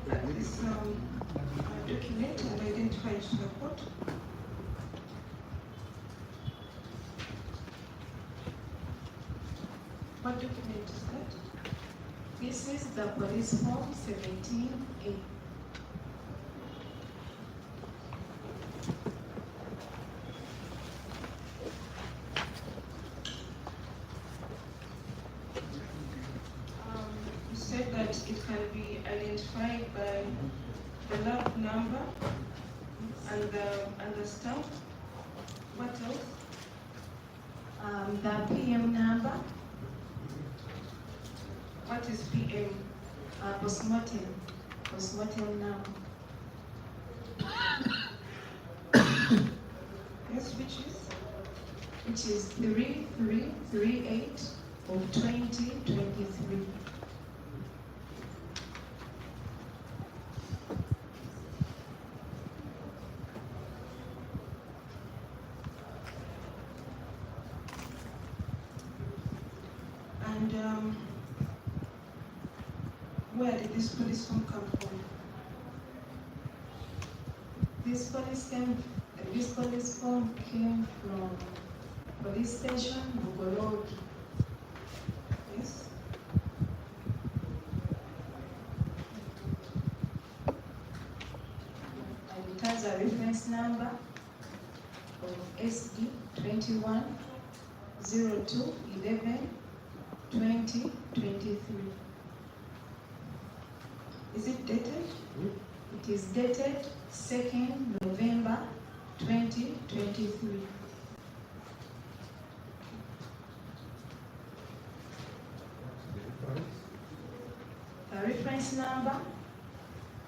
look at this document and identify it to the court. What document is that? This is the police form 17A. You said that it can be identified by the log number and the stamp. What else? The PM number. What is PM? Postmortem number. Yes, which is 3338 of 2023. And where did this police form come from? This police form came from police station Bugorod. Yes. And it has a reference number of SD 21 02 11 2023. Is it dated? It is dated 2nd November 2023. The reference number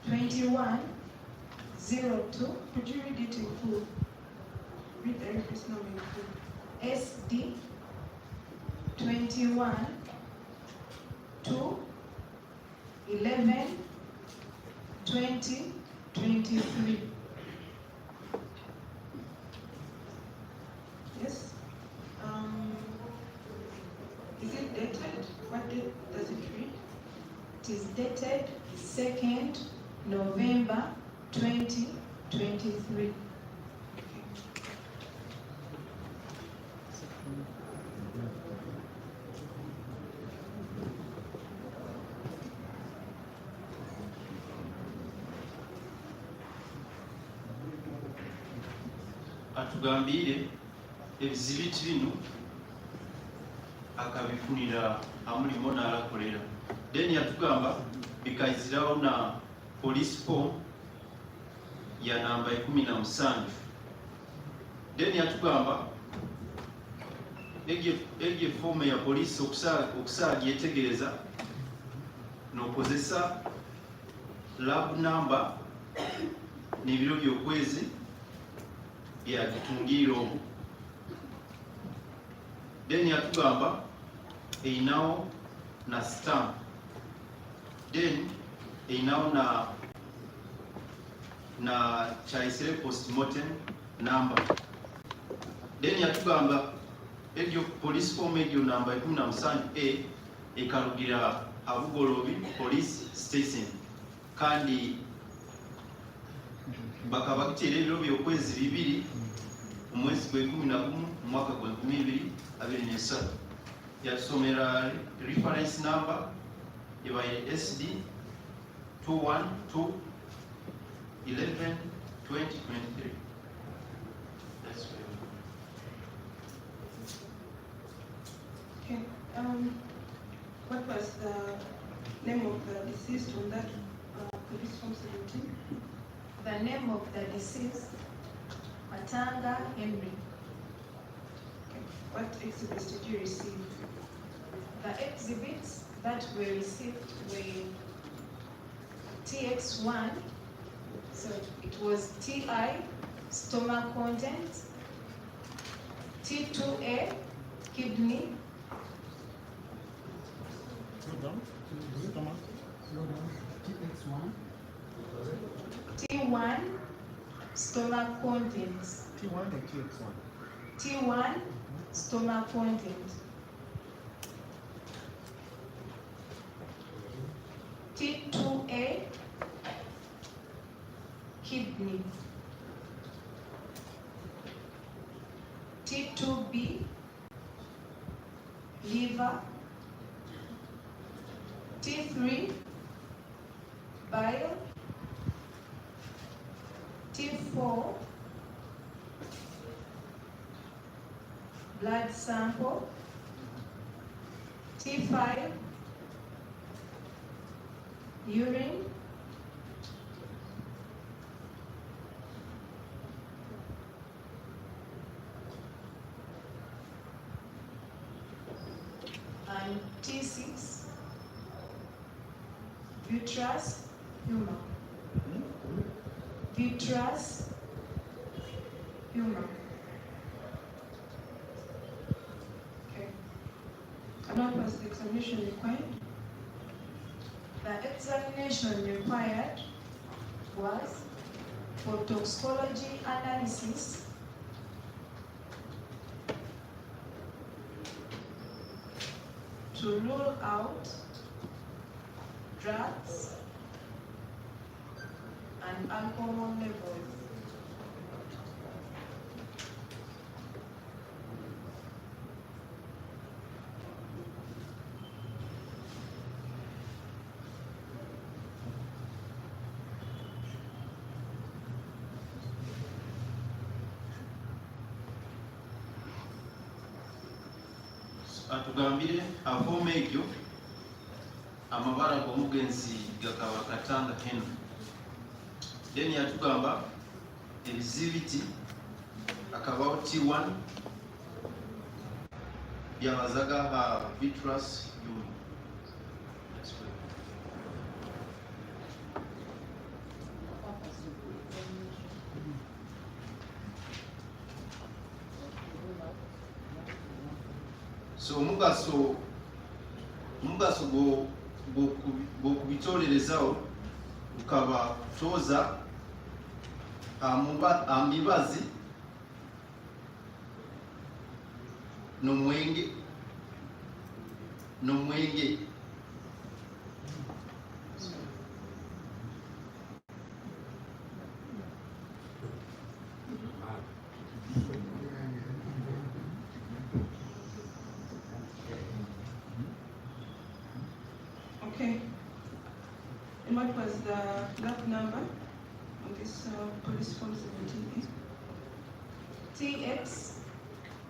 2102. Could you read it in full? Read the reference number in full. SD 21 2 11 2023. Yes. Is it dated? What date does it read? It is dated 2nd November 2023. Atugambire ebizibiti bino akabifunira amulimo n'alakolera. Then yatugamba bikayizirawo na police form ya namba 17. Then yatugamba egye form ya police okusaagyetegereza n'okozesa lab number n'ebiro by'okwezi byagitungiro. Then yatugamba einawo na stamp. Then einawo na chaisere postmortem number. Then yatugamba egyo police form egyo namba 17A ekarugira Abugolobi police station kandi bakabakitera ebiro by'okwezi 2 omwezi gwe 11 omwaka gwe 2023. Yasomera reference number ebaye SD 212 11 2023. That's where. Okay. What was the name of the deceased on that police form 17? The name of the deceased, Katanga Henry. Okay. What exhibits did you receive? The exhibits that were received were TX1, so it was TI, stomach contents, T2A, kidney, T1, stomach contents. T1 and TX1. T1, stomach contents. T2A, fever. T3, bile. T4, blood sample. T5, urine. And T6, vitreous humor. Vitreous humor. Okay. And what was the examination required? The examination required was for toxicology analysis, to rule out drugs and alcohol levels. Atugambire avoma ekyo amabala g'omugenzi gakaba Katanga Henry. Then yatugamba ebizibiti akabawo T1 byabazaga ha vitreous humor. So omugaso gw'okubitolerezawo gukaba kutoza amibazi n'omwenge. Okay. And what was the lab number on this police form 17? TX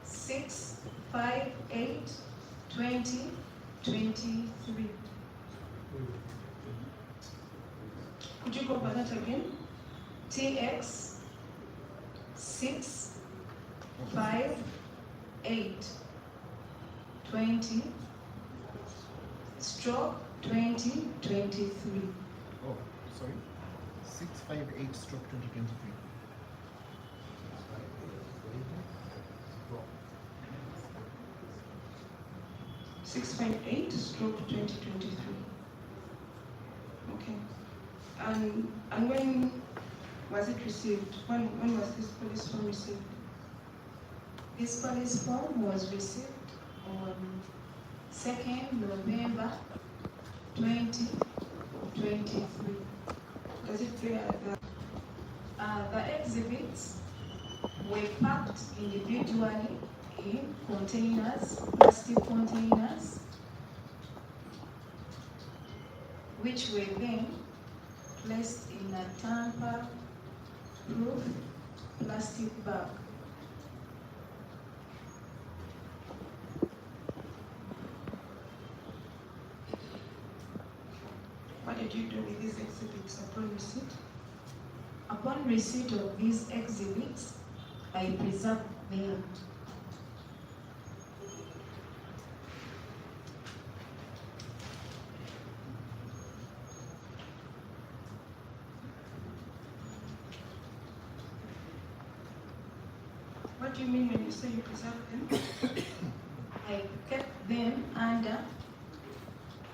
658 20 23. Could you go over that again? TX 658 20 stroke 2023. Oh, sorry. 658 stroke 2023. 658 stroke 2023. Okay. And when was it received? When was this police form received? This police form was received on 2nd November 2023. Does it bear the exhibits were packed individually in containers, plastic containers, which were then placed in a tamper-proof plastic bag. What did you do with these exhibits upon receipt? Upon receipt of these exhibits, I preserved them. What do you mean when you say you preserved them? I kept them under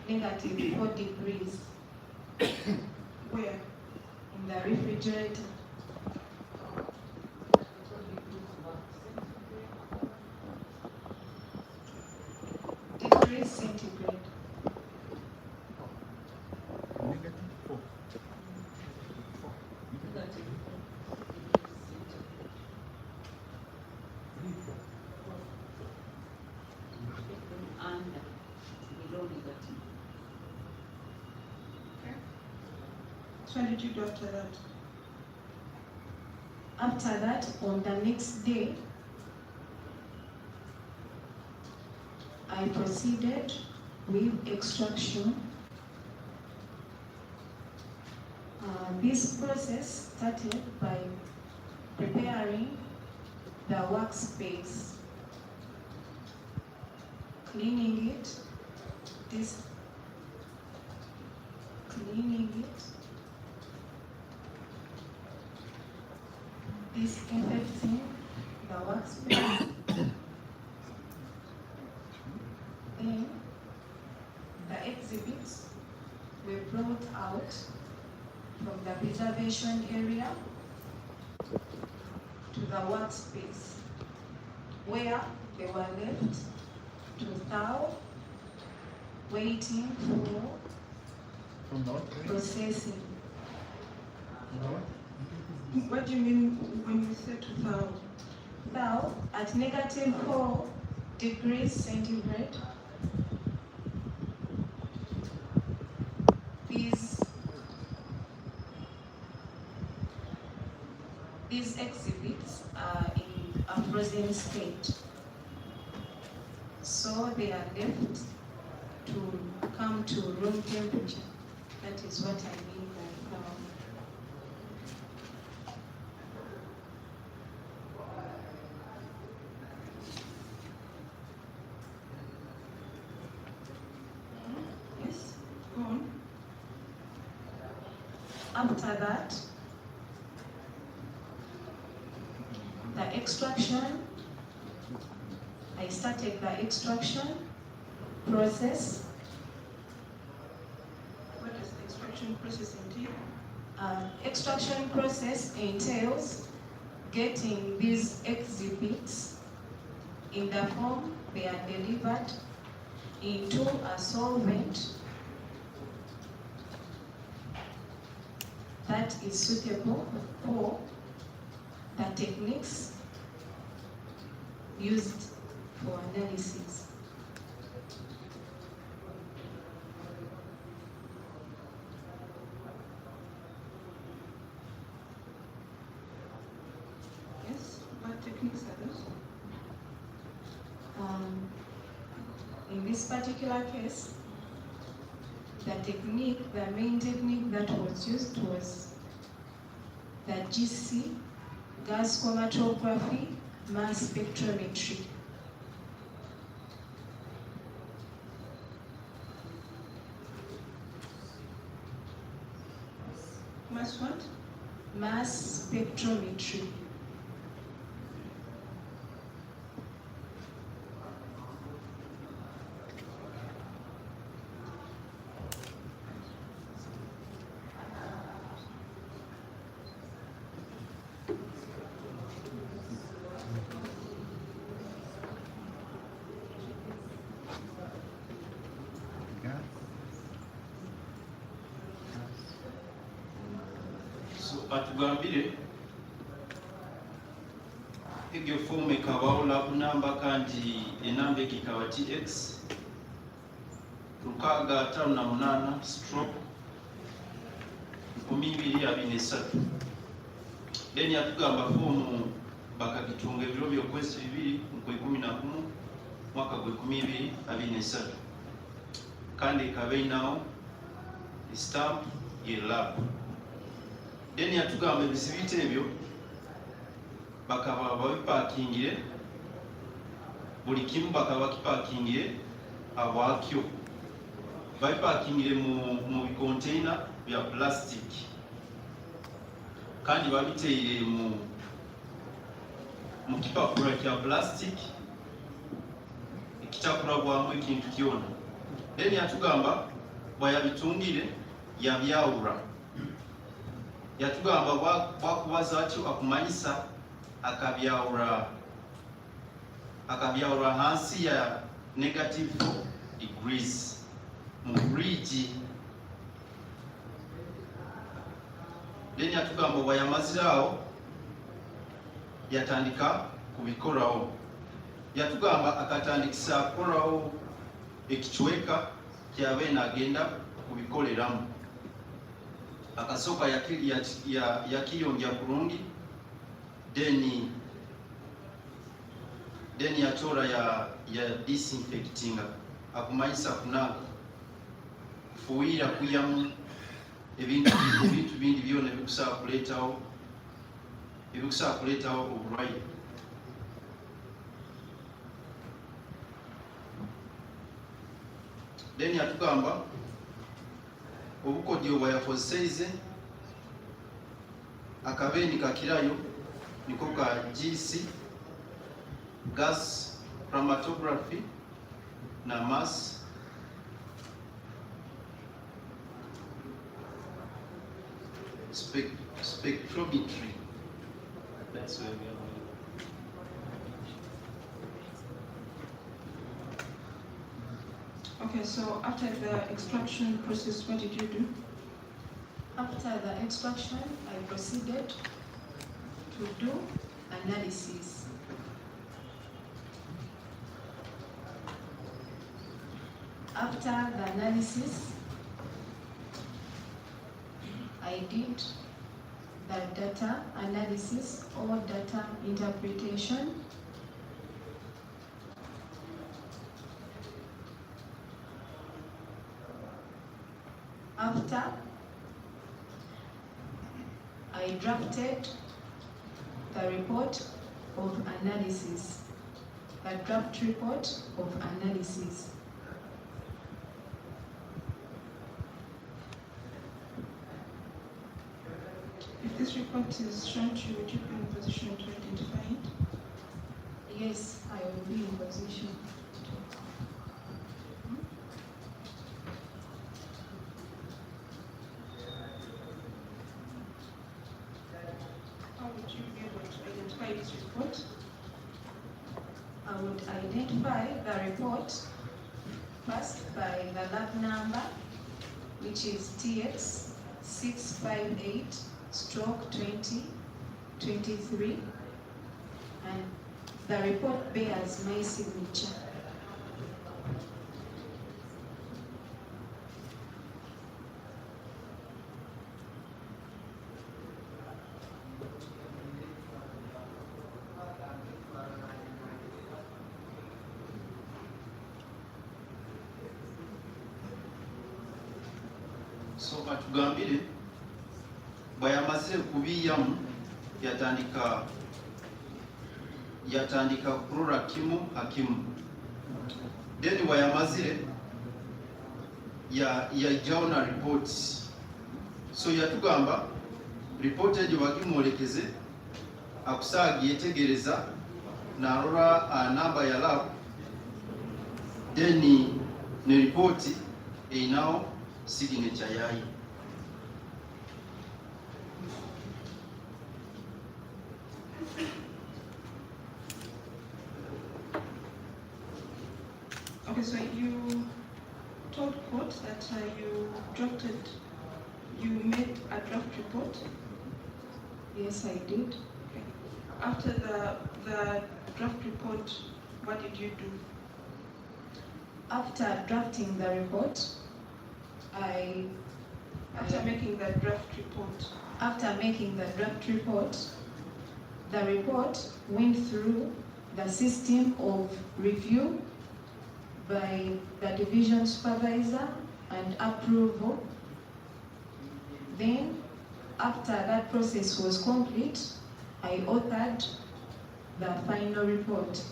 -4 degrees. Where? In the refrigerator. Degrees centigrade. -4. Under. So what did you do after that? After that, on the next day, I proceeded with extraction. This process started by preparing the workspace, cleaning it, disinfecting the workspace. Then the exhibits were brought out from the preservation area to the workspace, where they were left to thaw, waiting for From the what? processing. What do you mean when you say to thaw? Thaw at -4 degrees centigrade. These exhibits are in a frozen state, so they are left to come to room temperature. That is what I mean by thaw. Yes, go on. After that, the extraction, I started the extraction process. What does the extraction process entail? Extraction process entails getting these exhibits in the form they are delivered into a solvent that is suitable for the techniques used for analysis. Yes, what techniques are those? In this particular case, the main technique that was used was the GC, gas chromatography, mass spectrometry. Mass what? Mass spectrometry. So atugambire egyo fomu ekabawo labu namba kandi enamba ekikaba TX 658/2023. Then yatugamba fomu bakagitunga ebiro byokwezi 2 mu 11 mwaka gwe 2023 kandi ekaba inawo stamp ye lab. Then yatugamba ebisibiti ebyo bakaba babipakingire, buli kimu bakaba bakipakingire abwakyo, babipakingire mu bikonteina bya plastic kandi babiteire mu kipapula kya plastic ekitakulabwamu ekintu kyona. Then yatugamba bwayabitungire yabyawula, yatugamba bwakubaza atyo akumanyisa akabyawula hansi ya -4 degrees mu fridge. Then yatugamba bwayamazirawo yatandika kubikorawo, yatugamba akatandikisa kukorawo ekicweka kyabe nagenda kubikoleramu. akasooka yakiyonja kurungi then yachora ya disinfectinga akumanyisa kunaga kufuuyira kuyamu ebintu bindi byona ebikusobola kuleetawo obulwaire. Then yatugamba obukodyo bwe yakozeseize akabeeni kakirayo niko ka GC gas chromatography na mass spectrometry. That's where we are. Okay, so after the extraction process, what did you do? After the extraction, I proceeded to do analysis. After the analysis, I did the data analysis or data interpretation. After, I drafted the report of analysis, the draft report of analysis. If this report is shown to you, would you be in a position to identify it? Yes, I will be in position. How would you be able to identify this report? I would identify the report first by the lab number, which is TX 658/2023, and the report bears my signature. So katugambire bwe yamaze kubiyamu yatandika kurora kimu akimu, then bwe yamazire yajjawo na report. So yatugamba report egyo bagimwolekeze akusaaga yetegereza narora namba ya lab, then ne report erinawo signature yayi. Okay, so you told court that you made a draft report. Yes, I did. Okay. After the draft report, what did you do? After drafting the report, After making the draft report, the report went through the system of review by the division supervisor and approval. Then, after that process was complete, I authored the final report.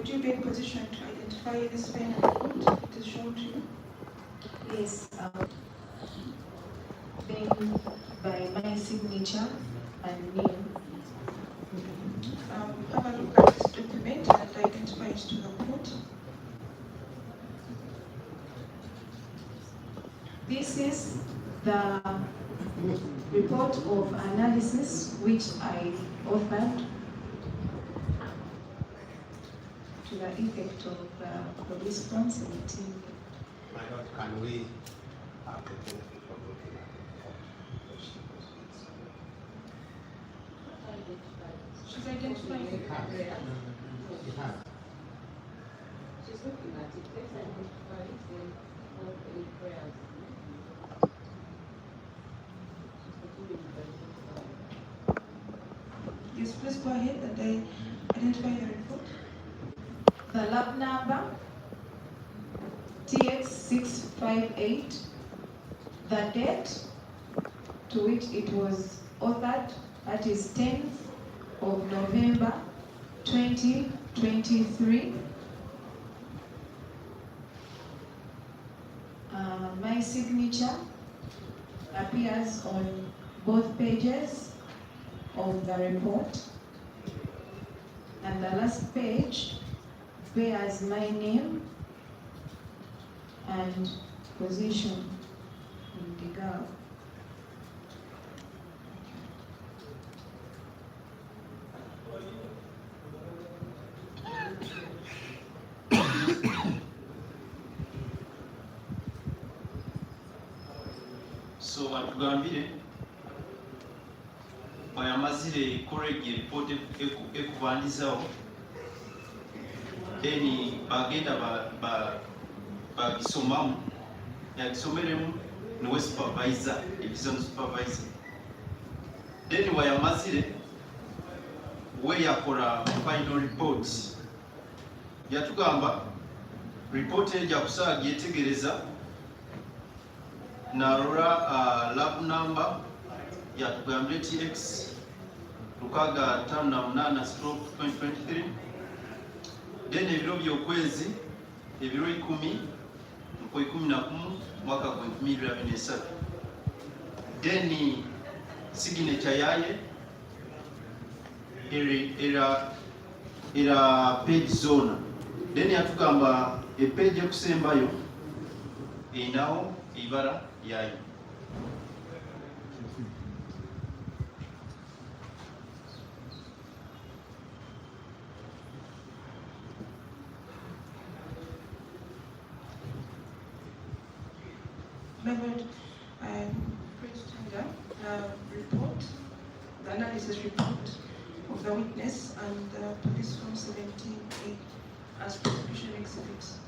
would you be in position to identify this final report? It is shown to you. Yes, then by my signature and name. Have a look at this document and identify it to the court. This is the report of analysis which I authored to the effect of police form 17. My lord, can we have the benefit of looking at the report? She's identifying. You have. She's looking at it. Let's identify it and hold any prayers. Yes, please go ahead and identify the report. The lab number TX658, the date to which it was authored, that is 10th of November 2023. My signature appears on both pages of the report, and the last page bears my name and position in the girl. So batugambire bayamazire koregi report ekubandizawo then bagenda bagisomamu yagisomeremu niwe supervisor division supervisor then wayamazire we yakora final report yatugamba report ejja kusaaga yetegereza narora lab number yatugambye TX 658/2023 then ebiro byokwezi ebiro 10 mu 11 mwaka gwa 2023 then signature yaye era page zona then yatugamba epage ekusembayo einawo ibara yayo. Reverend Prince Tanga, report, the analysis report of the witness and police form 17A as prosecution exhibits.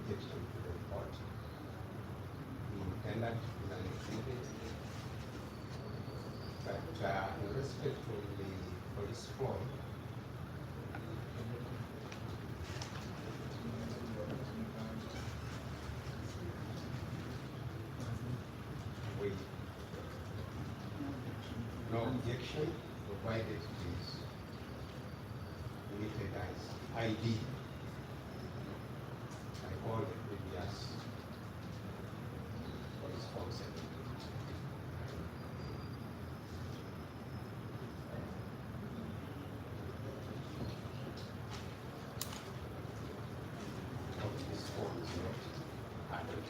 objection to the report. The intendant is an exhibit, but in respect of the police form, we no objection, provided it is limited as ID by all the previous police forms. Of this form is not added.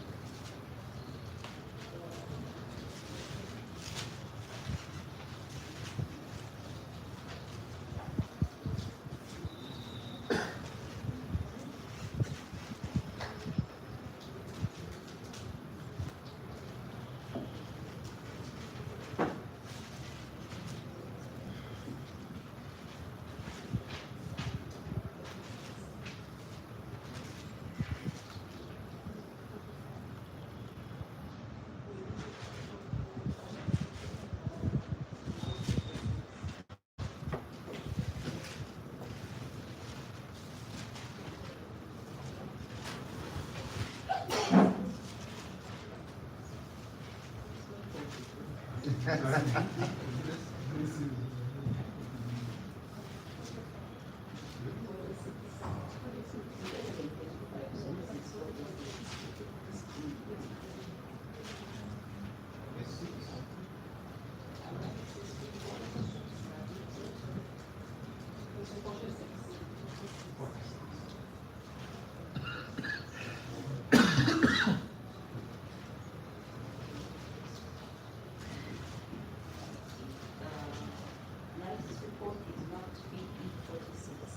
Analysis report is not PE 46.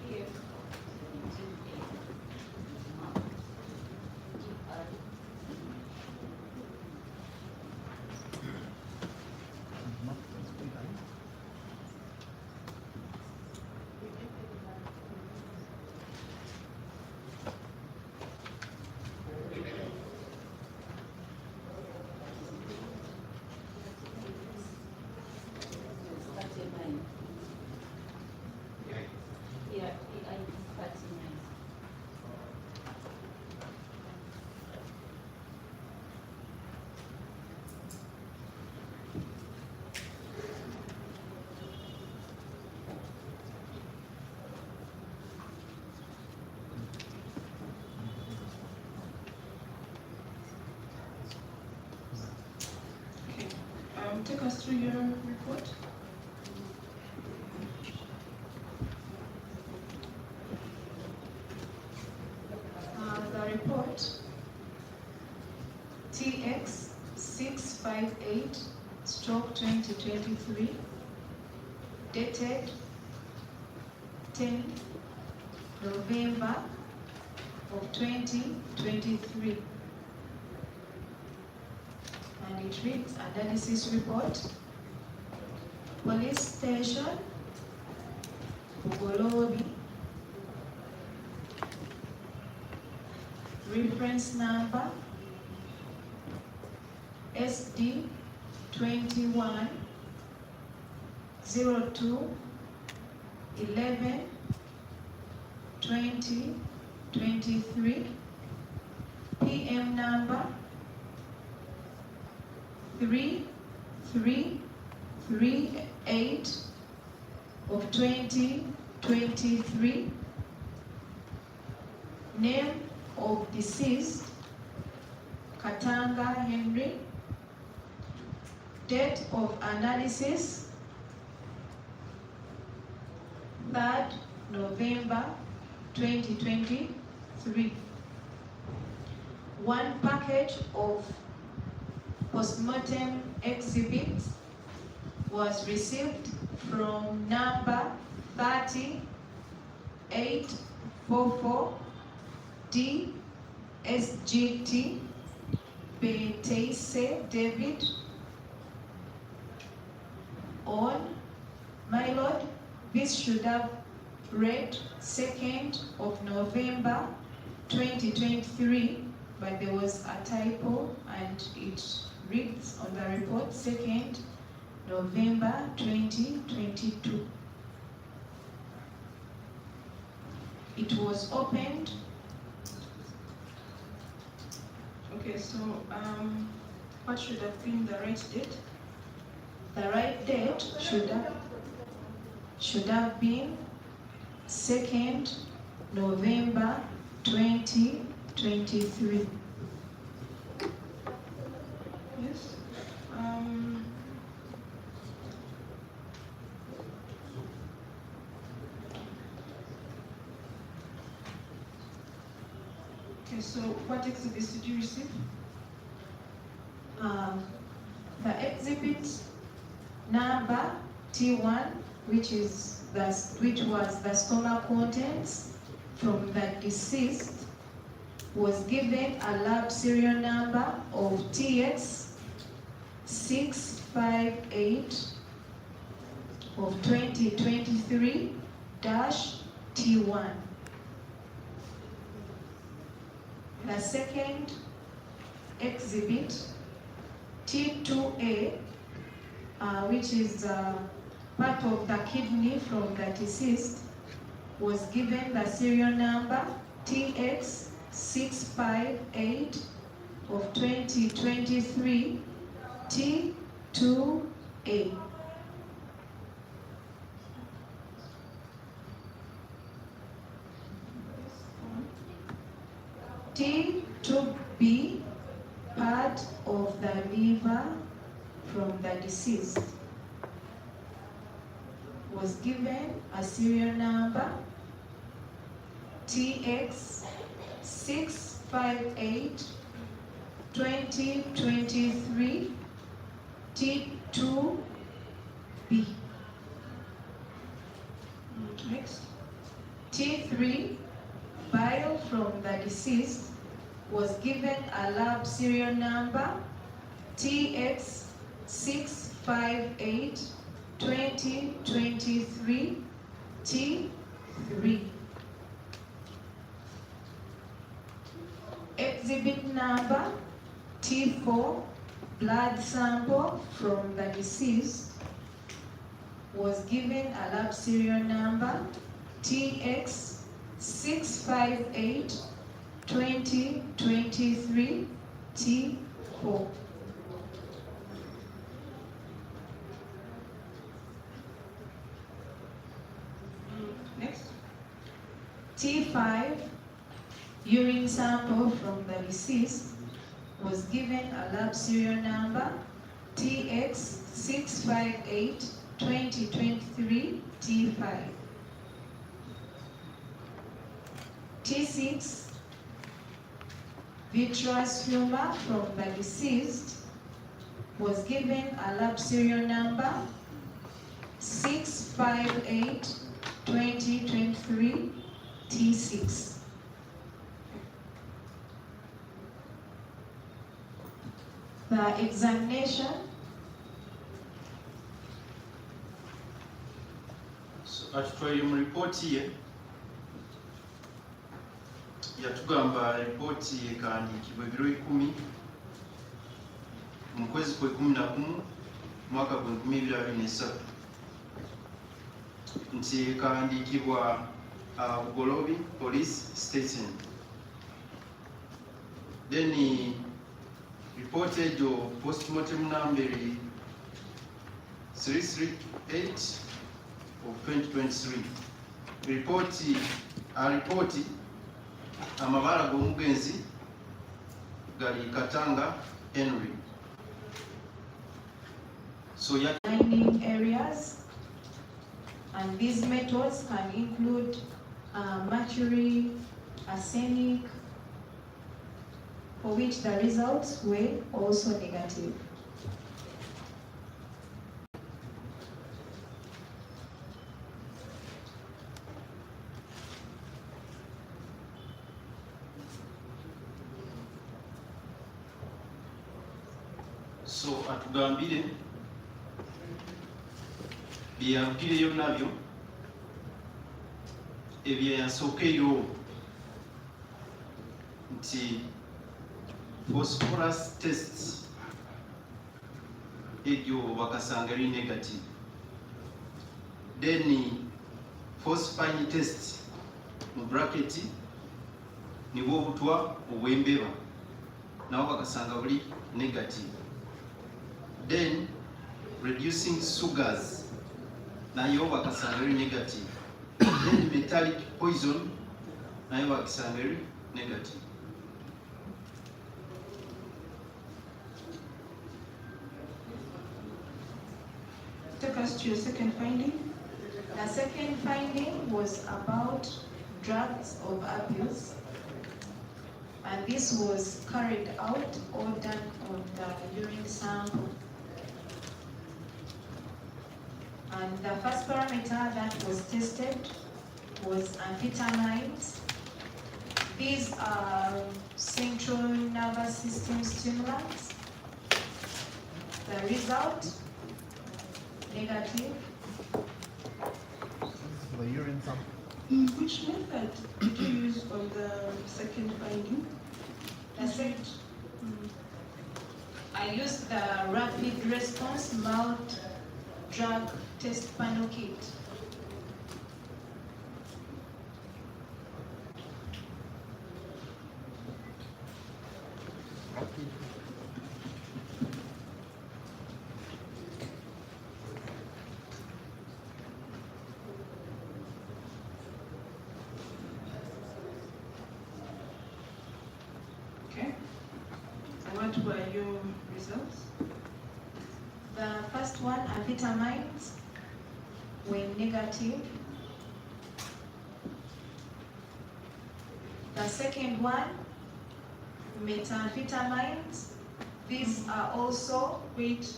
Here, 17A, mark. GR. Yeah. Yeah, I 39. Okay. Take us through your report. The report TX 658/2023 dated 10 November of 2023. And it reads analysis report, police station, Bugolobi, reference number SD 21 02 11 2023, PM number 3338 of 2023, name of deceased Katanga Henry, date of analysis 3rd November 2023. One package of postmortem exhibits was received from number 3844 DSGT Beteise David on, my lord, this should have read 2nd of November 2023, but there was a typo and it reads on the report 2nd November 2022. It was opened. Okay, so what should have been the right date? The right date should have been 2nd November 2023. Yes. Okay, so what exhibits did you receive? The exhibit number T1, which was the stomach contents from the deceased, was given a lab serial number of TX 658 of 2023-T1. The second exhibit, T2A, which is part of the kidney from the deceased, was given the serial number TX 658 of 2023-T2A. T2B, part of the liver from the deceased, was given a serial number TX 658 2023-T2B. Next. T3, bile from the deceased, was given a lab serial number TX 658 2023-T3. Exhibit number T4, blood sample from the deceased, was given a lab serial number TX 658 2023-T4. Next. T5, urine sample from the deceased, was given a lab serial number TX 658 2023-T5. T6, vitreous humor from the deceased, was given a lab serial number 658 2023-T6. The examination. So atutwaire mu ripooti ye yatugamba ripooti ekandiikibwa ebiro 10 mu kwezi kwe 11 mwaka gwe 2023 nti ekandiikibwa Bugolobi Police Station. Then report ejo postmortem number 338 of 2023. Report amabala g'omugenzi gali Katanga Henry. So Mining areas, and these metals can include mercury, arsenic, for which the results were also negative. so atugambire byarukireyo nabyo ebyo yasookeyo nti phosphorus test egyo bakasanga eri negative, then phosphine test mu bracket nibwo obutwa obw'embeba nabo bakasanga buli negative, then reducing sugars nayo bakasanga eri negative, then metallic poison nayo bakasanga eri negative. Take us to your second finding. The second finding was about drugs of abuse, and this was carried out or done on the urine sample. And the first parameter that was tested was amphetamines. These are central nervous system stimulants. The result, negative. The urine sample. Which method did you use on the second finding? I used the rapid response mouth drug test panel kit. Okay. And what were your results? The first one, amphetamines, were negative. The second one, methamphetamines, these are also, Wait,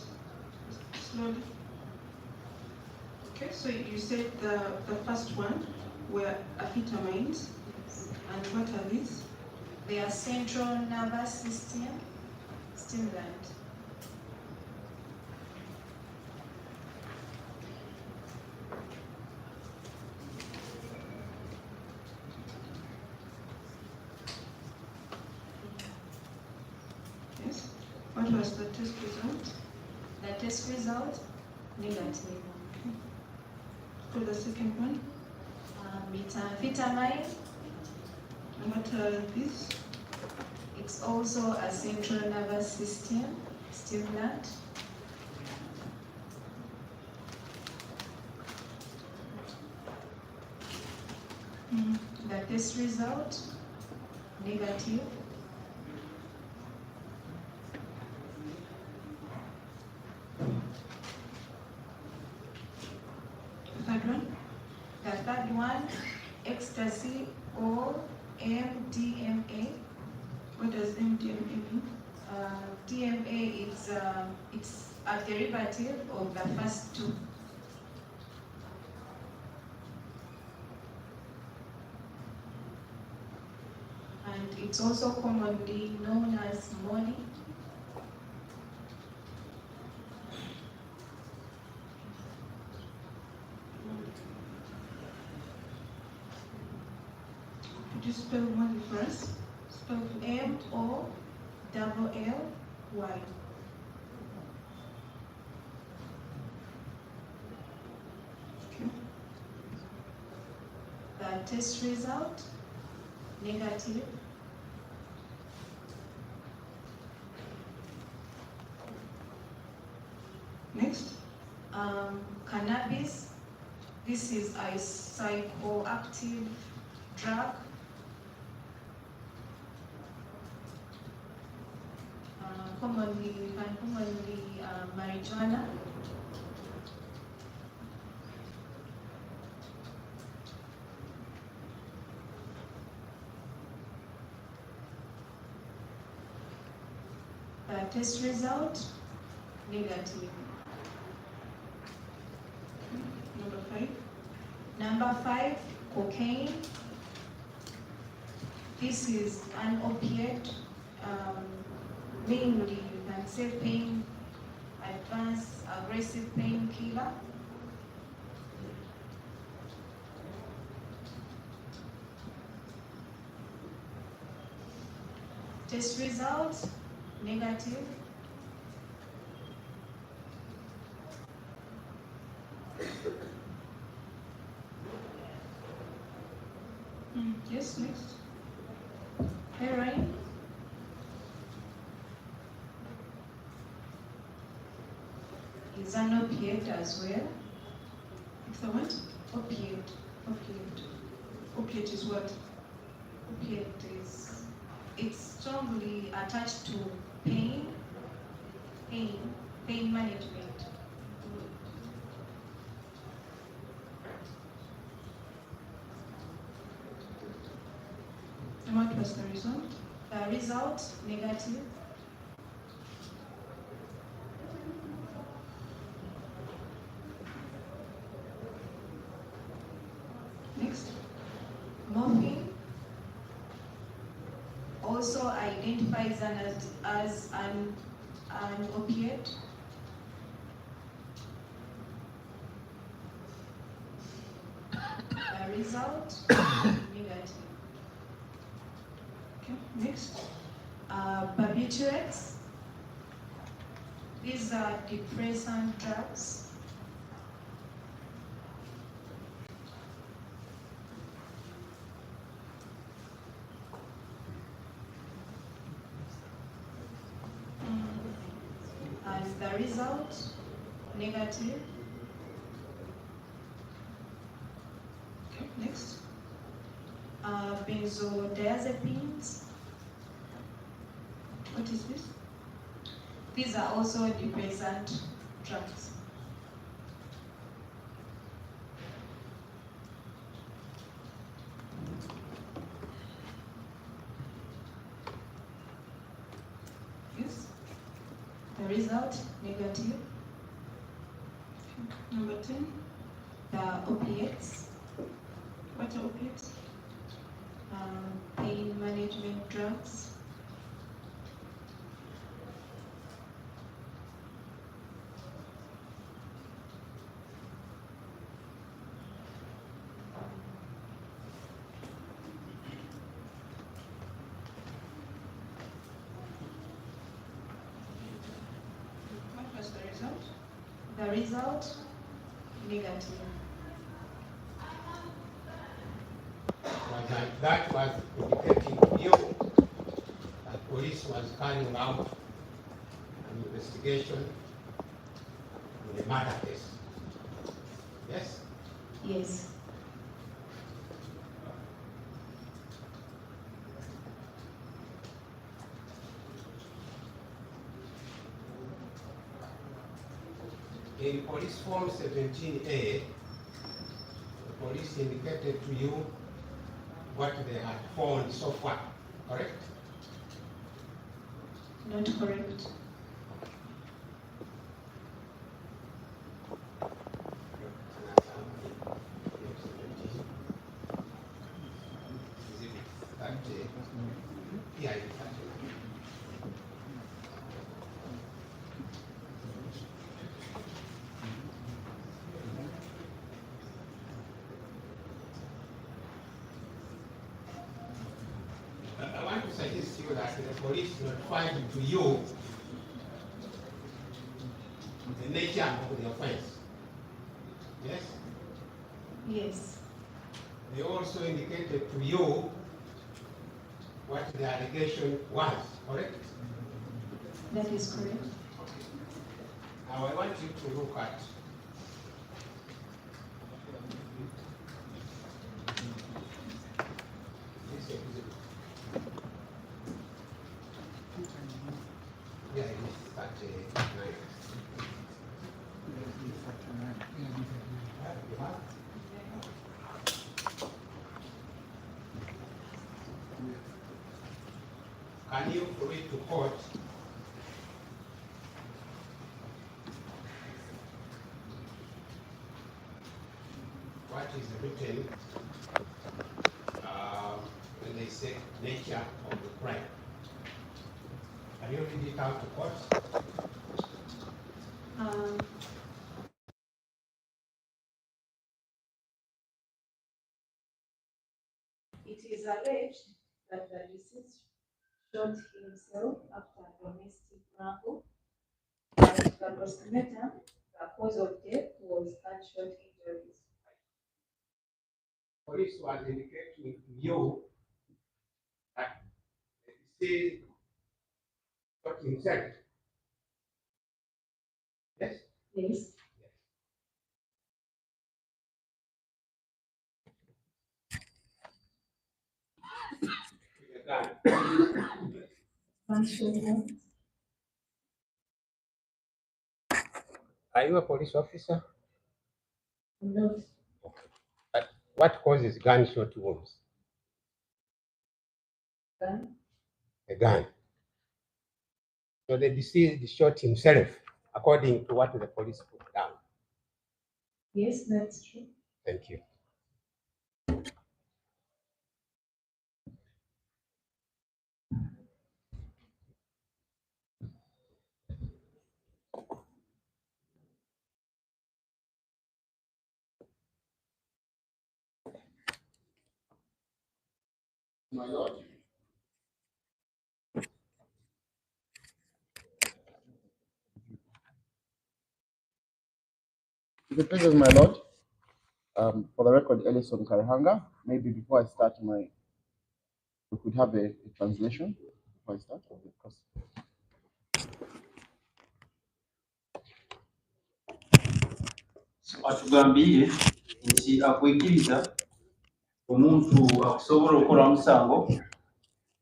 slowly. Okay, so you said the first one were amphetamines, and what are these? they are central nervous system stimulant. Yes. What was the test result? The test result, negative. For the second one, Methamphetamine, and what are these? it's also a central nervous system stimulant. The test result, negative. The third one? The third one, ecstasy or MDMA. What does MDMA mean? DMA is it's a derivative of the first two. And it's also commonly known as money. Could you spell money for us? Spell for MOLLY. Okay. The test result, negative. Next. Cannabis, this is a psychoactive drug. Commonly marijuana. The test result, negative. Number 5. Number 5, cocaine. This is an opiate, mainly you can say pain, advanced aggressive painkiller. Test result, negative. Yes, next. Heroin, is an opiate as well. It's a what? Opiate. Opiate. Opiate is what? Opiate is, it's strongly attached to pain management. And what was the result? The result, negative. Next. Morphine also identifies as an opiate. The result, negative. Okay, next. Barbiturates, these are depressant drugs. And the result, negative. Okay, next. Benzodiazepines, What is this? these are also depressant drugs. Yes. The result, negative. Number 10. The opiates, What are opiates? pain management drugs. What was the result? The result, negative. That was indicating to you that police was carrying out an investigation in a murder case. Yes? Yes. In police form 17A, the police indicated to you what they had found so far, correct? Not correct. Yeah, I want to suggest to you that the police notified to you the nature of the offense. Yes? Yes. They also indicated to you what the allegation was, correct? That is correct. Now I want you to look at this exhibit. Yeah, it is 39. You have? Can you read to court what is written when they say nature of the crime? Can you read it out to court? Um, it is alleged that the deceased shot himself after a domestic grapple. And the postmortem, the cause of death was gunshot injuries. Police was indicating to you that the deceased shot himself. Yes? Yes. With a gun. Gunshot wound. Are you a police officer? No. What causes gunshot wounds? Gun. A gun. So the deceased shot himself, according to what the police put down. Yes, that's true. Thank you. My lord. If it pleases my lord, for the record, Ellison Karihanga, maybe before I start we could have a translation before I start. Because atugambye nti akwikiriza omuntu akusobola okukola musango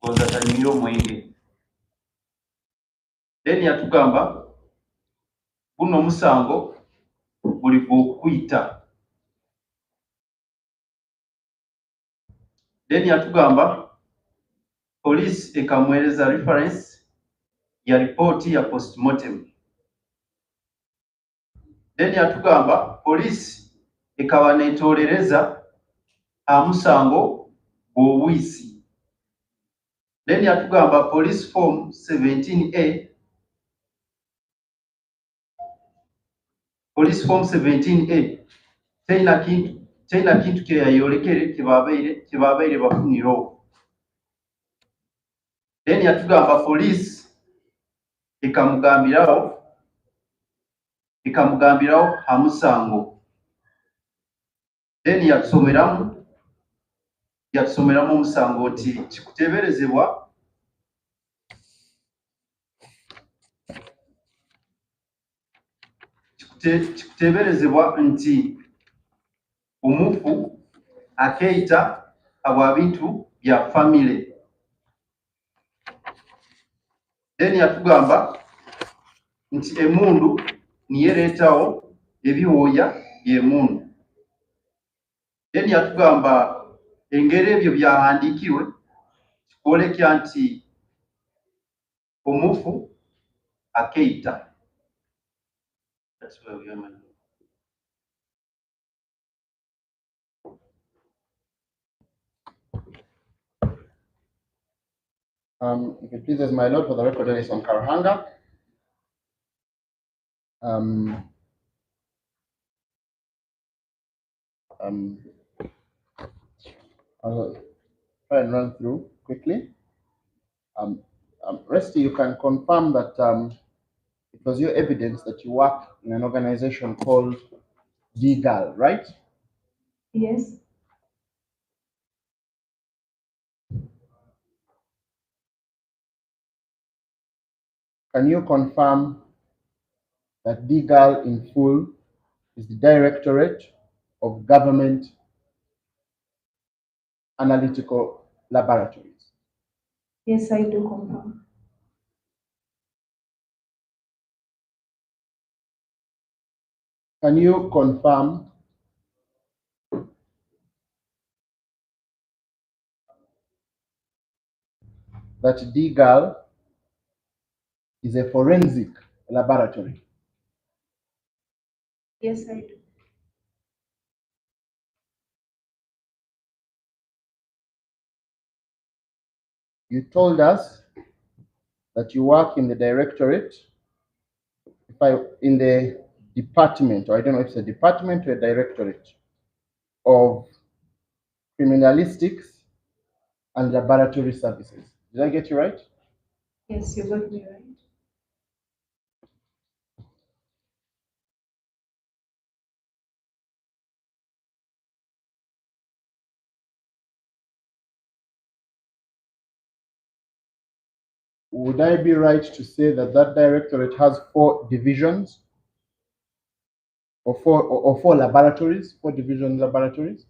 ngoza tanyumira omwenge. Then yatugamba guno omusango guli gw'okuyita. Then yatugamba police ekamuweereza reference ya ripooti ya postmortem. Then yatugamba police ekaba neetolereza amusango gw'obwisi. Then yatugamba police form 17A, police form 17A teyina kintu kyeyayolekere kyebabaire bafunirawo. Then yatugamba police ekamugambirawo amusango. Then yatusomeramu omusango nti kikuteeberezebwa nti omufu akeeyita habwa bintu bya family. Then yatugamba nti emundu niyo ereetawo ebiwooya by'emundu. Then yatugamba engeri ebyo byahandiikirwe kikwolekya nti omufu akeeyita. That's where we are, my lord. if it pleases my lord, for the record, Ellison Karihanga. I'll try and run through quickly. Resty, you can confirm that it was your evidence that you work in an organization called DGAL, right? Yes. Can you confirm that DGAL in full is the Directorate of Government Analytical Laboratories? Yes, I do confirm. Can you confirm that DGAL is a forensic laboratory? Yes, I do. You told us that you work in the directorate, in the department, or I don't know if it's a department or a directorate, of criminalistics and laboratory services. Did I get you right? Yes, you got me right. Would I be right to say that that directorate has 4 divisions or 4 laboratories, 4 division laboratories?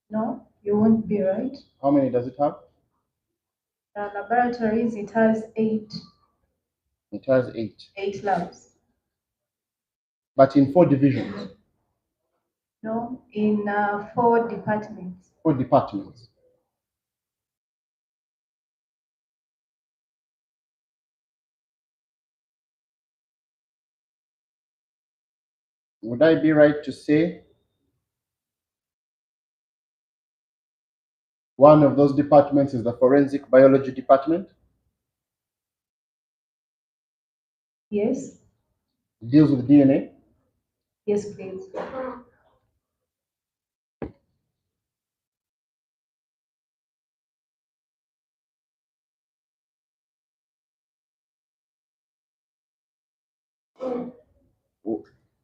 No, you won't be right. How many does it have? Laboratories, it has eight It has 8, labs. but in 4 divisions, No, in 4 departments. 4 departments. Would I be right to say one of those departments is the forensic biology department? Yes, It deals with DNA. yes, please.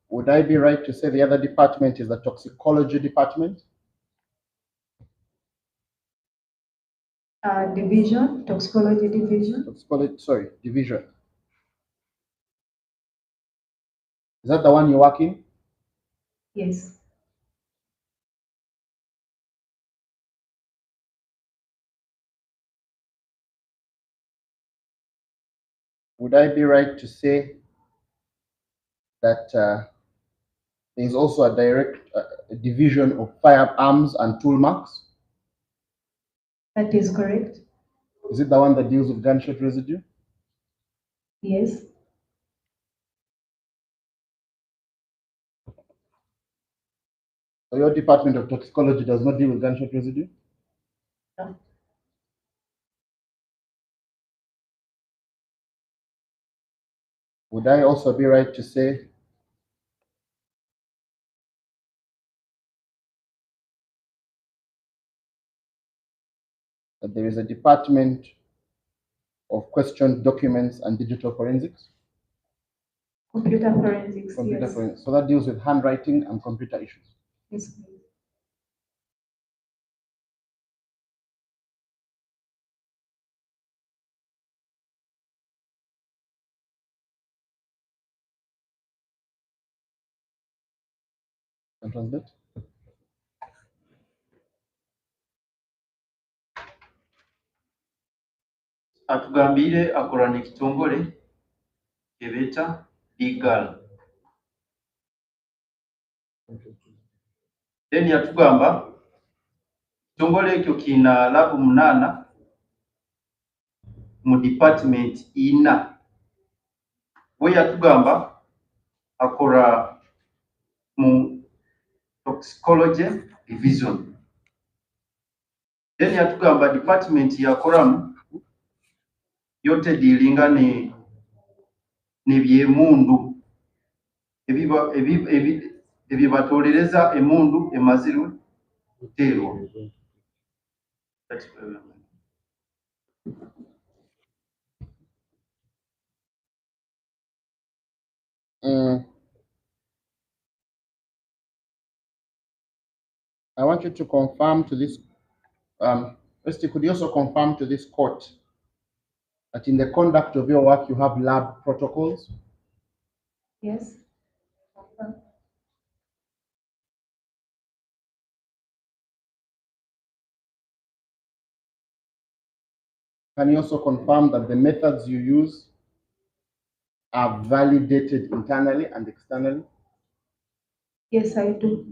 Would I be right to say the other department is the toxicology department? Division, toxicology division. Toxicology, sorry, division. Is that the one you work in? Yes. Would I be right to say that there is also a direct division of firearms and tool marks? That is correct. Is it the one that deals with gunshot residue? Yes. So your department of toxicology does not deal with gunshot residue? No. Would I also be right to say that there is a department of questioned documents and digital forensics? Computer forensics. Computer Yes. forensics. So that deals with handwriting and computer issues. Yes, please. Can translate? Atugambire akola n'ekitongole kye beeta legal. Then yatugamba ekitongole ekyo kiina labu 8 mu department 4. We yatugamba akola mu toxicology division. Then yatugamba department yakolamu yote dealinga n'ebyemundu ebibatolereza emundu emazirwe kuteerwa. I want you to confirm to this, Esti, could you also confirm to this court that in the conduct of your work you have lab protocols? Yes. Can you also confirm that the methods you use are validated internally and externally? Yes, I do.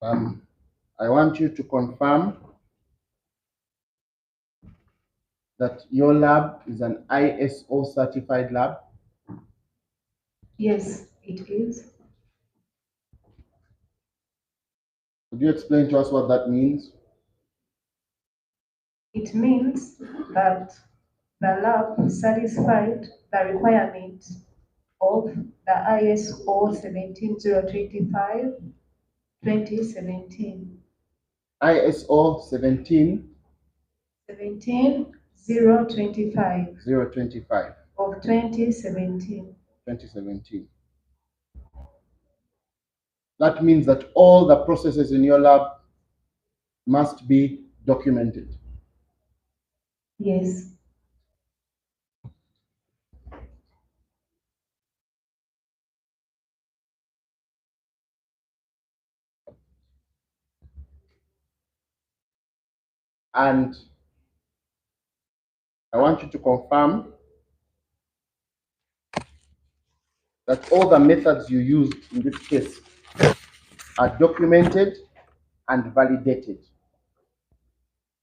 I want you to confirm that your lab is an ISO certified lab. Yes, it is. Could you explain to us what that means? It means that the lab satisfied the requirement of the ISO 17025 2017. ISO 17 17025 025 of 2017. 2017. That means that all the processes in your lab must be documented. Yes. And I want you to confirm that all the methods you used in this case are documented and validated.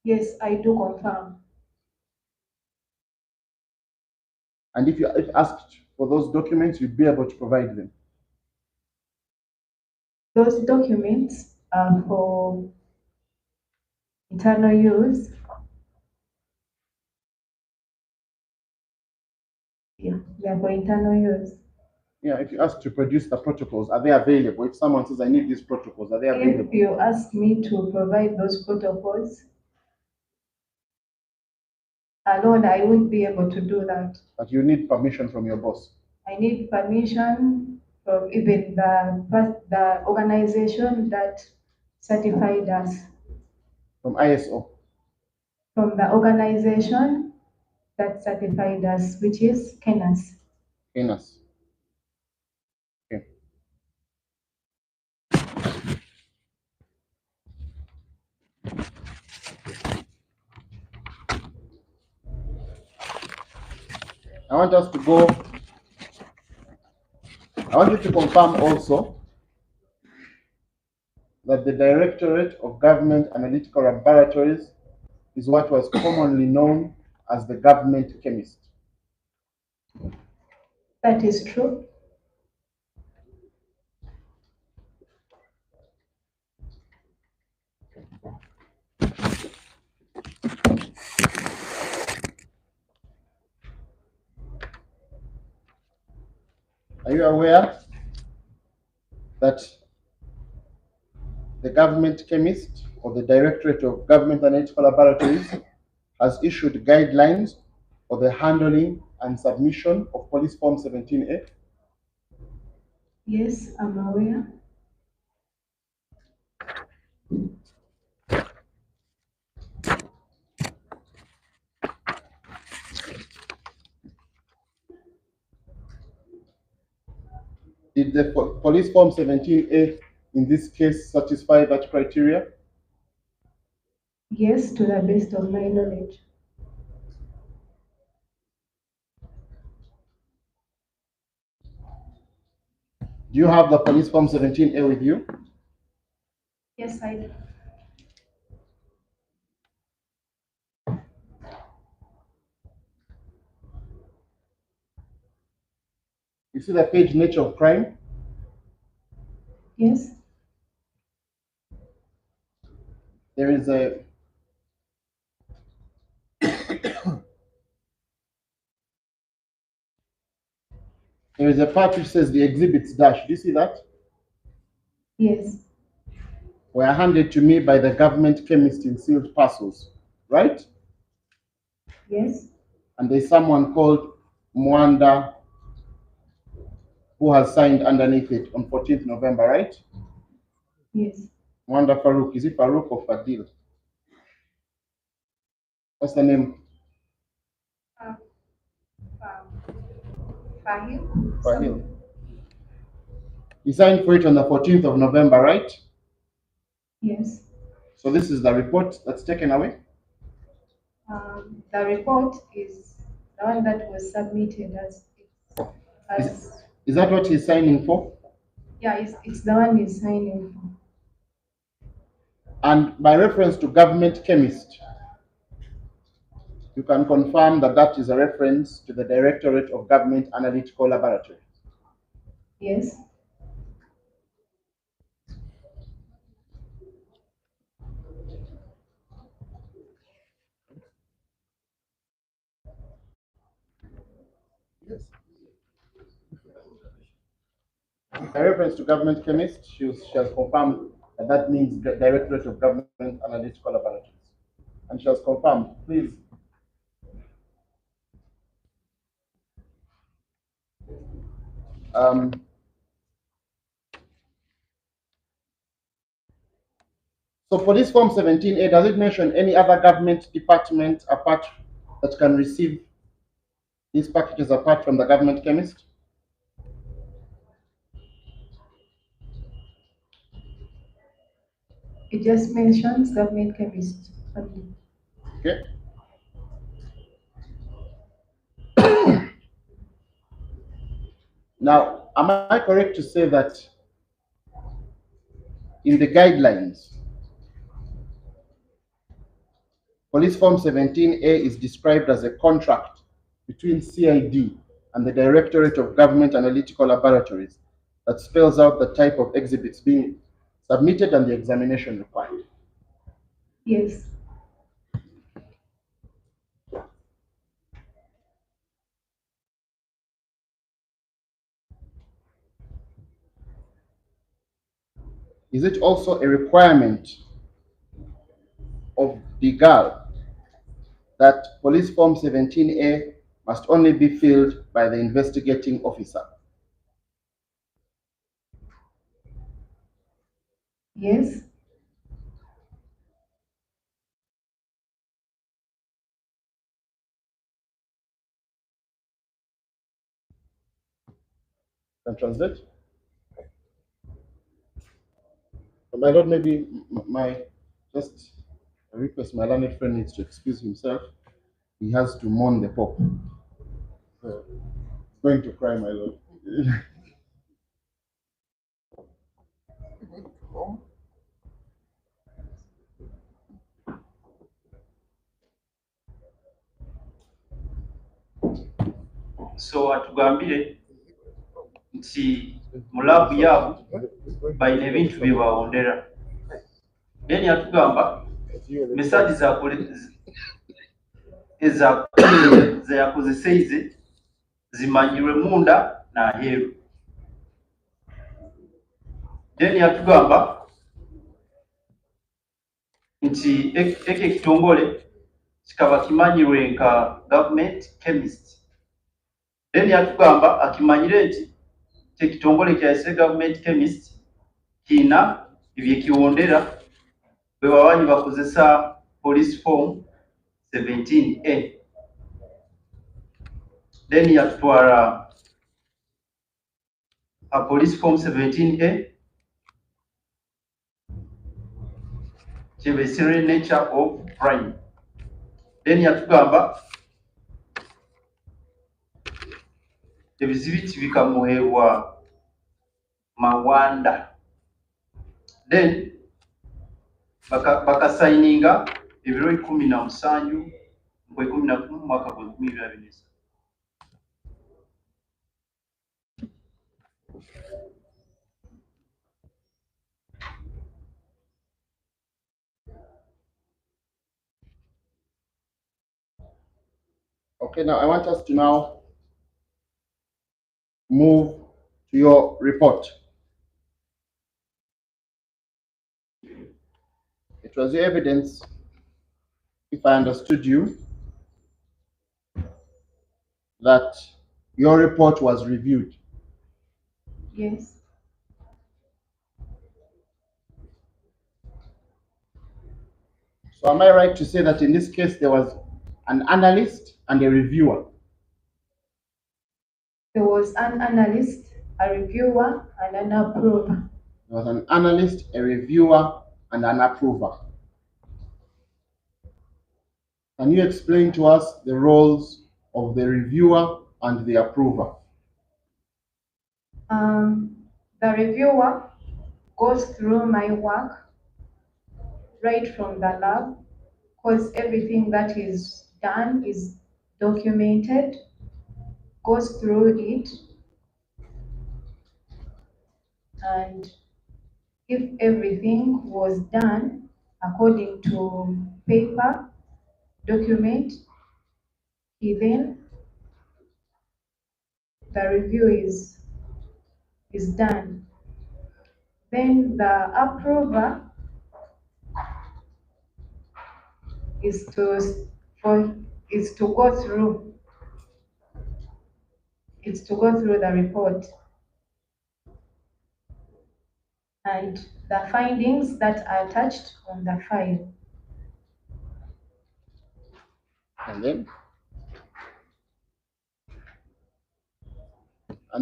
Yes, I do confirm. And if asked for those documents, you'd be able to provide them. Those documents are for internal use. Yeah, they are for internal use. Yeah, if you ask to produce the protocols, are they available? If someone says, I need these protocols, are they available? If you ask me to provide those protocols alone, I won't be able to do that. But you need permission from your boss. I need permission from even the organization that certified us. From ISO. From the organization that certified us, which is KENAS. KENAS. Okay. I want us to go. I want you to confirm also that the Directorate of Government Analytical Laboratories is what was commonly known as the government chemist. That is true. Are you aware that the government chemist or the Directorate of Government Analytical Laboratories has issued guidelines for the handling and submission of Police Form 17A? Yes, I'm aware. Did the Police Form 17A in this case satisfy that criteria? Yes, to the best of my knowledge. Do you have the Police Form 17A with you? Yes, I do. You see the page Nature of Crime? Yes. There is a part which says the exhibits dash. Do you see that? Yes. Were handed to me by the government chemist in sealed parcels, right? Yes. And there's someone called Mwanda who has signed underneath it on 14th November, right? Yes. Mwanda Farouk. Is it Farouk or Fadil? What's the name? Fahim. Fahil. He signed for it on the 14th of November, right? Yes. So this is the report that's taken away? The report is the one that was submitted as Is that what he's signing for? yeah, it's the one he's signing for. And by reference to government chemist, you can confirm that that is a reference to the Directorate of Government Analytical Laboratory. Yes. Yes. A reference to government chemist, she has confirmed that that means the Directorate of Government Analytical Laboratories. And she has confirmed, please. So for this Form 17A, does it mention any other government department apart that can receive these packages apart from the government chemist? It just mentions government chemist only. Okay. Now, am I correct to say that in the guidelines, Police Form 17A is described as a contract between CID and the Directorate of Government Analytical Laboratories that spells out the type of exhibits being submitted and the examination required? Yes. Is it also a requirement of the GAL that Police Form 17A must only be filled by the investigating officer? Yes. Can translate? My lord, maybe just a request, my learned friend needs to excuse himself. He has to mourn the Pope. So, he's going to cry, my lord. So atugambire nti mu laabu yaabo balina ebintu bye bawondera. Then atugamba mesaadi ze yakozeseize zimanyirwe munda n'aheeru. Then yatugamba nti eko ekitongole kikaba kimanyirwe nka government chemist. Then yatugamba akimanyire nti ekitongole kyayise government chemist kiina ebyekiwondera bwe babanyi bakozesa police form 17A. Then yatutwala a police form 17A kyebesere nature of crime. Then yatugamba ebizibiti bikamuweebwa mawanda. Then bakasayininga ebiro 17 mu 11 mwaka 2023. Okay, now I want us to now move to your report. It was your evidence, if I understood you, that your report was reviewed. Yes. So am I right to say that in this case there was an analyst and a reviewer? There was an analyst, a reviewer, and an approver. There was an analyst, a reviewer, and an approver. Can you explain to us the roles of the reviewer and the approver? The reviewer goes through my work right from the lab, because everything that is done is documented, goes through it, and if everything was done according to paper, document, then the review is done. Then the approver is to go through the report and the findings that are attached on the file. And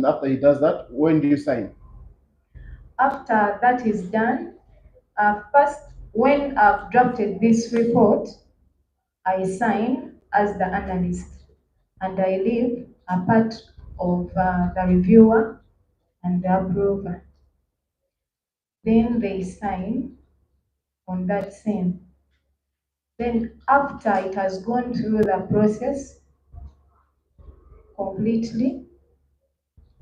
after he does that, when do you sign? After that is done, first, when I've drafted this report, I sign as the analyst and I leave a part of the reviewer and the approver. Then they sign on that same. Then after it has gone through the process completely,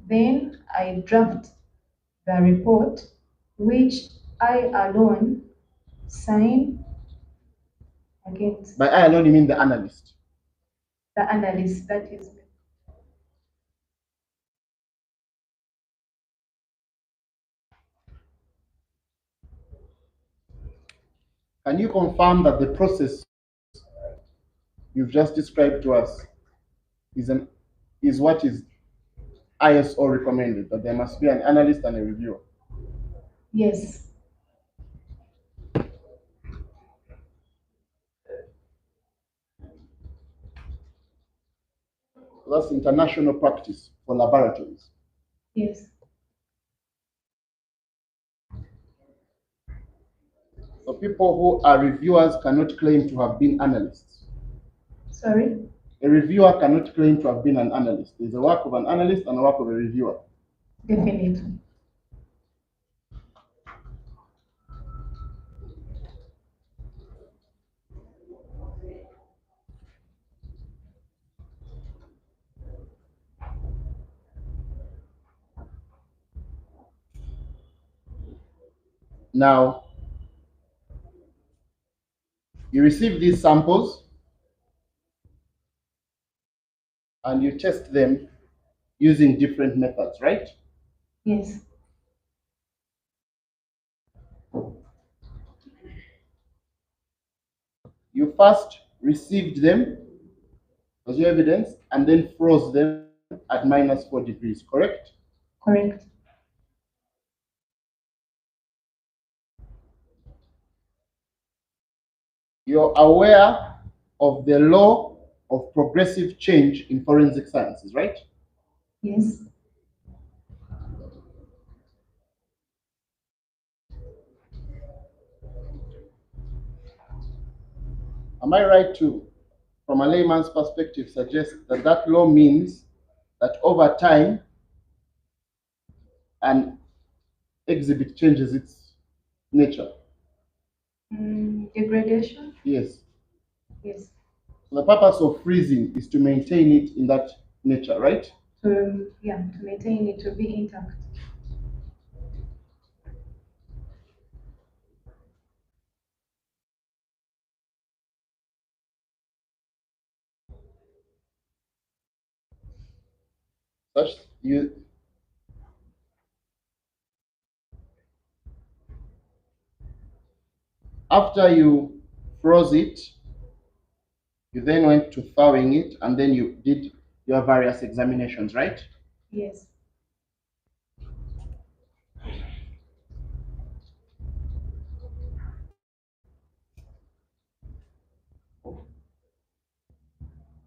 then I draft the report, which I alone sign against By I alone, you mean the analyst. the analyst, that is me. Can you confirm that the process you've just described to us is what is ISO recommended, that there must be an analyst and a reviewer? Yes. That's international practice for laboratories. Yes. So people who are reviewers cannot claim to have been analysts. Sorry? A reviewer cannot claim to have been an analyst. There's a work of an analyst and a work of a reviewer. Definitely. Now, you receive these samples and you test them using different methods, right? Yes. You first received them as your evidence and then froze them at -4 degrees, correct? Correct. You're aware of the law of progressive change in forensic sciences, right? Yes. Am I right to, from a layman's perspective, suggest that that law means that over time an exhibit changes its nature? Degradation? Yes. Yes. So the purpose of freezing is to maintain it in that nature, right? To maintain it to be intact. Such you after you froze it, you then went to thawing it, and then you did your various examinations, right? Yes.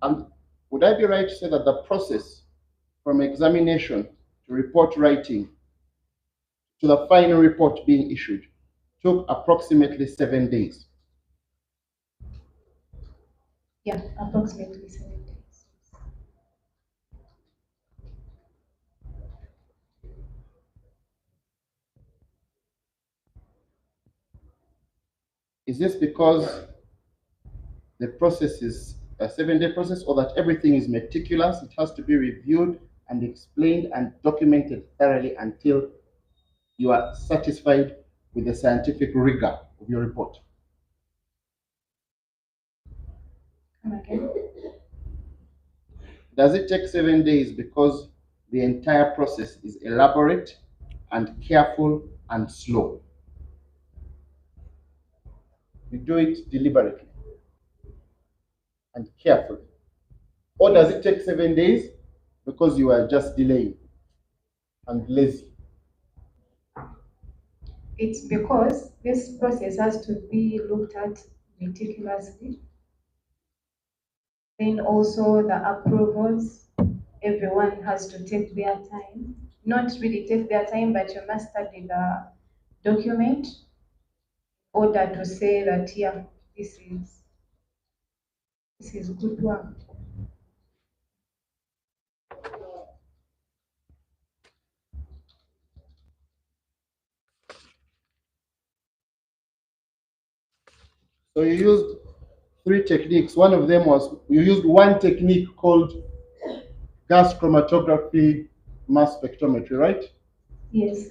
And would I be right to say that the process from examination to report writing to the final report being issued took approximately 7 days? Yeah, approximately 7 days. Is this because the process is a 7-day process, or that everything is meticulous? It has to be reviewed and explained and documented thoroughly until you are satisfied with the scientific rigor of your report? Come again? Does it take 7 days because the entire process is elaborate and careful and slow. You do it deliberately and carefully. Or does it take 7 days because you are just delaying and lazy? It's because this process has to be looked at meticulously. Then also the approvals, everyone has to take their time. Not really take their time, but you must study the document in order to say that, yeah, this is good work. So you used 3 techniques. One of them was you used one technique called gas chromatography mass spectrometry, right? Yes,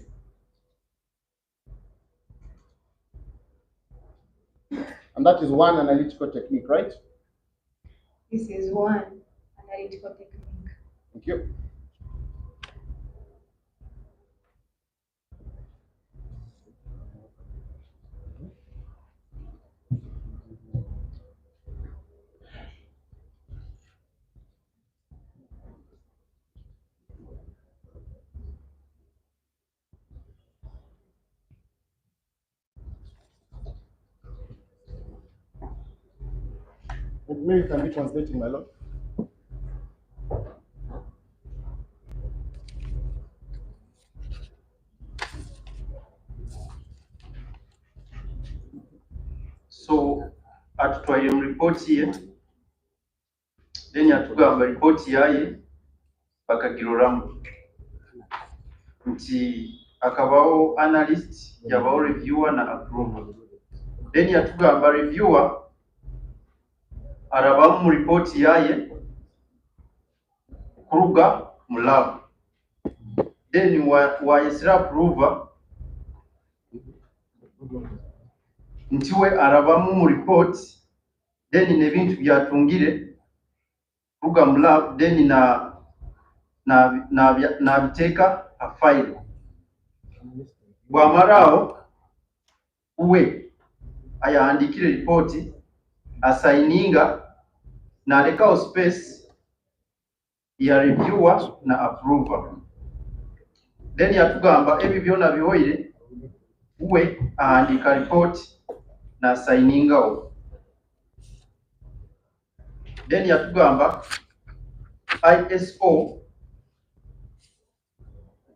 And that is one analytical technique, right? this is one analytical technique. Thank you. Maybe you can be translating, my lord. So atutwaire mu ripooti ye then yatugamba ripooti yaye bakagiroramu nti akabawo analyst yabawo reviewer na approver then yatugamba reviewer arabamu mu ripooti yaye kuruga mu lab then wayesera approver nti we arabamu mu report then n'ebintu byatungire kuruga mu lab then nabiteeka a file bw'amaraawo we ayaandikire ripooti asaininga n'alekawo space ya reviewer na approver then yatugamba ebyo byona biwoire we ahandika ripooti n'asainingawo then yatugamba ISO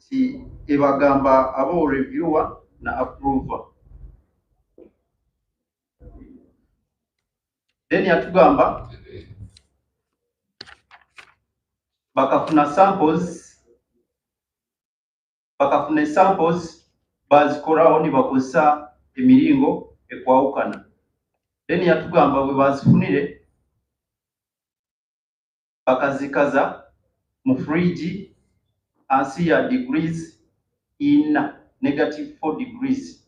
ti ebagamba abo reviewer na approver then yatugamba bakafuna samples bazikorawo ne bakozesa emiringo ekwawukana then yatugamba bwe bazifunire bakazikaza mu fridge ansi ya degrees in -4 degrees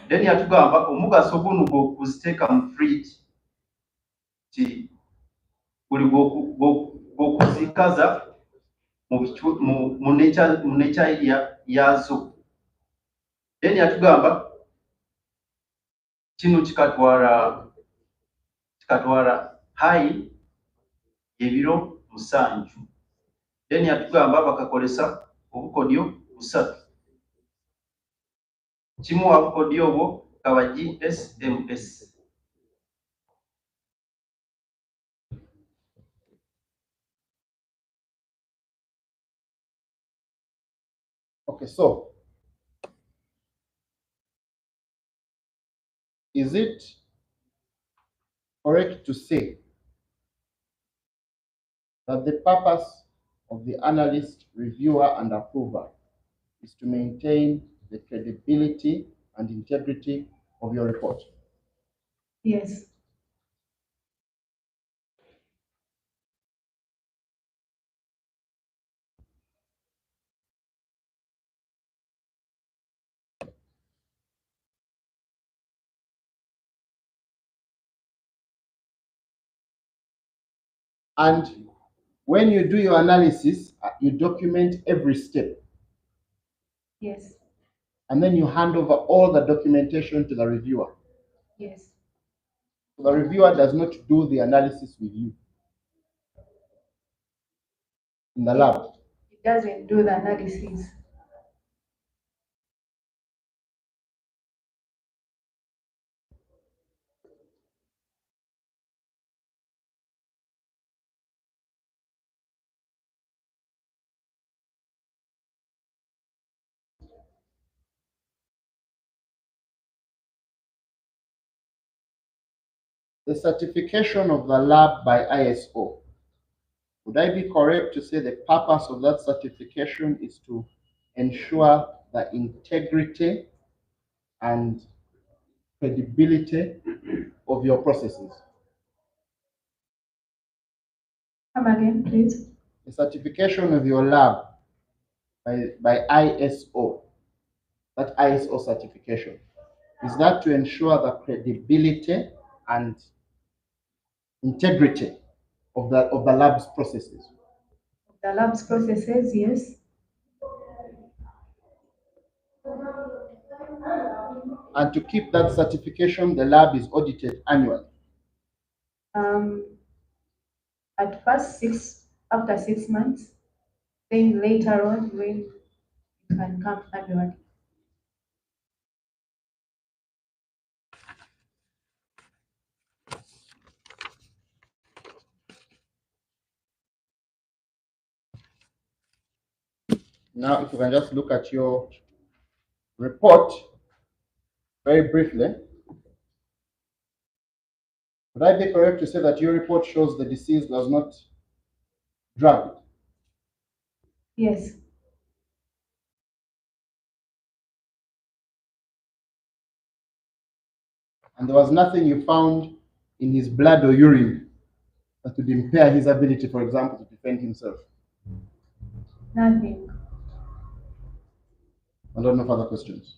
then yatugamba omugaso guno gw'okuziteeka mu fridge ti buli gw'okuzikaza mu nature yazo then yatugamba kino kikatwala high ebiro 7 then yatugamba bakakolesa obukodyo 3 kimu obukodyo obwo kaba GSMS. Okay, so is it correct to say that the purpose of the analyst, reviewer, and approver is to maintain the credibility and integrity of your report? Yes, And when you do your analysis, you document every step. yes, and then you hand over all the documentation to the reviewer. Yes. So the reviewer does not do the analysis with you in the lab. It doesn't do the analysis. The certification of the lab by ISO. Would I be correct to say the purpose of that certification is to ensure the integrity and credibility of your processes? Come again, please. The certification of your lab by ISO, that ISO certification, is that to ensure the credibility and integrity of the lab's processes? The lab's processes, yes. And to keep that certification, the lab is audited annually. At first after 6 months, then later on when it can come annually. Now, if you can just look at your report very briefly. Would I be correct to say that your report shows the deceased was not drugged? Yes. And there was nothing you found in his blood or urine that would impair his ability, for example, to defend himself? Nothing. I don't know further questions.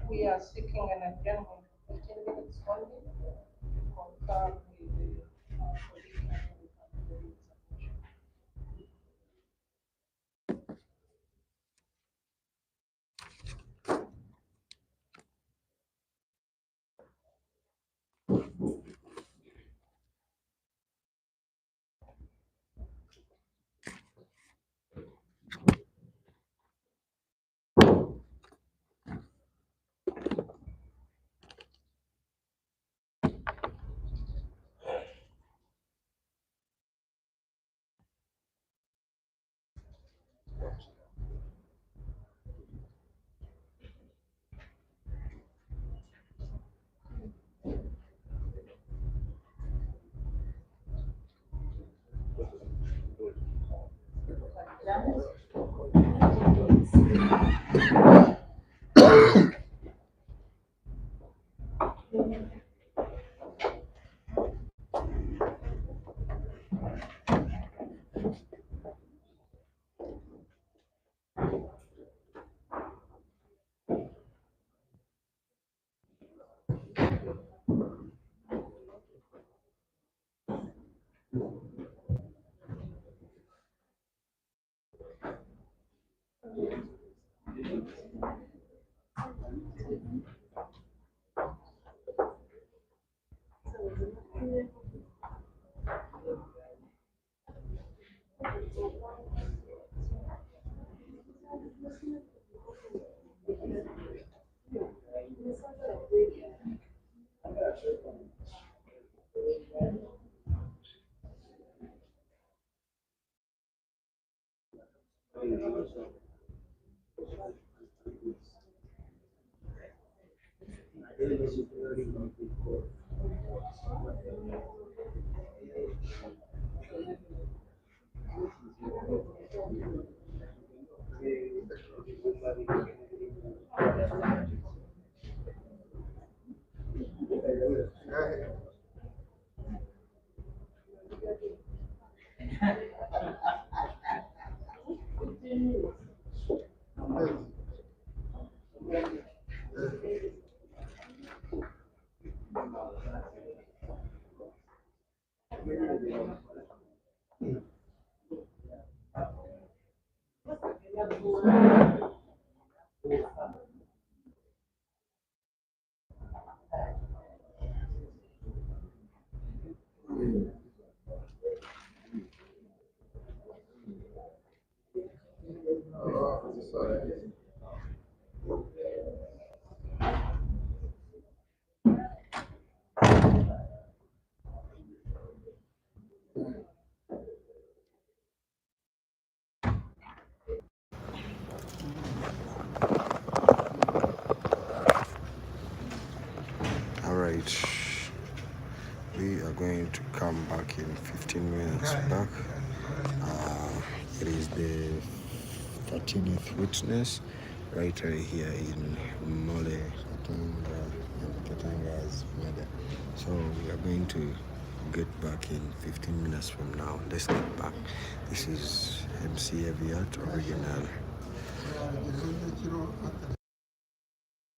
We are seeking an adjournment for 15 minutes only to confirm with the colleague and we can do the submission. All right, we are going to come back in 15 minutes back. It is the 13th witness right here in Mole, Katanga's mother. So we are going to get back in 15 minutes from now. Let's get back. This is MC Aviat Original.